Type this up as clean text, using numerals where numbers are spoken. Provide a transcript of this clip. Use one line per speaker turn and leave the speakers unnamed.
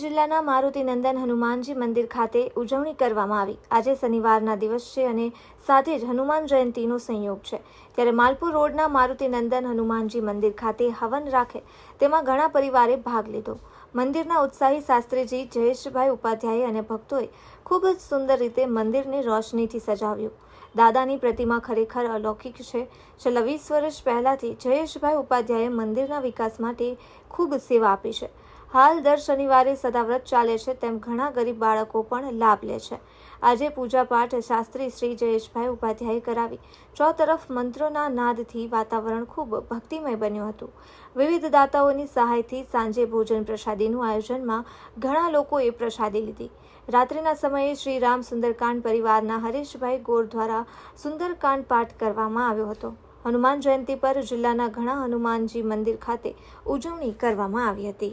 જિલ્લાના મારુતિનંદન હનુમાનજી મંદિર ખાતે ઉજવણી કરવામાં આવી। આજે શનિવારના દિવસ છે અને સાથે જ હનુમાન જયંતીનો સંયોગ છે, ત્યારે માલપુર રોડના મારુતિનંદન હનુમાનજી મંદિર ખાતે હવન રાખે તેમાં ઘણા પરિવારે ભાગ લીધો। મંદિરના ઉત્સાહી શાસ્ત્રીજી જયેશભાઈ ઉપાધ્યાય અને ભક્તોએ ખૂબ જ સુંદર રીતે મંદિરને રોશનીથી સજાવ્યું। દાદાની પ્રતિમા ખરેખર અલૌકિક છે। છેલ્લા 20 વર્ષ પહેલાથી જયેશભાઈ ઉપાધ્યાયે મંદિરના વિકાસ માટે ખૂબ સેવા આપી છે। હાલ દર શનિવારે સદાવ્રત ચાલે છે, તેમ ઘણા ગરીબ બાળકો પણ લાભ લે છે। આજે પૂજાપાઠ શાસ્ત્રી શ્રી જયેશભાઈ ઉપાધ્યાયે કરાવી। ચોતરફ મંત્રોના નાદથી વાતાવરણ ખૂબ ભક્તિમય બન્યું હતું। વિવિધ દાતાઓની સહાયથી સાંજે ભોજન પ્રસાદીનું આયોજનમાં ઘણા લોકોએ પ્રસાદી લીધી। રાત્રિના સમયે શ્રી રામ સુંદરકાંડ પરિવારના હરેશભાઈ ગોર દ્વારા સુંદરકાંડ પાઠ કરવામાં આવ્યો હતો। હનુમાન જયંતી પર જિલ્લાના ઘણા હનુમાનજી મંદિર ખાતે ઉજવણી કરવામાં આવી હતી।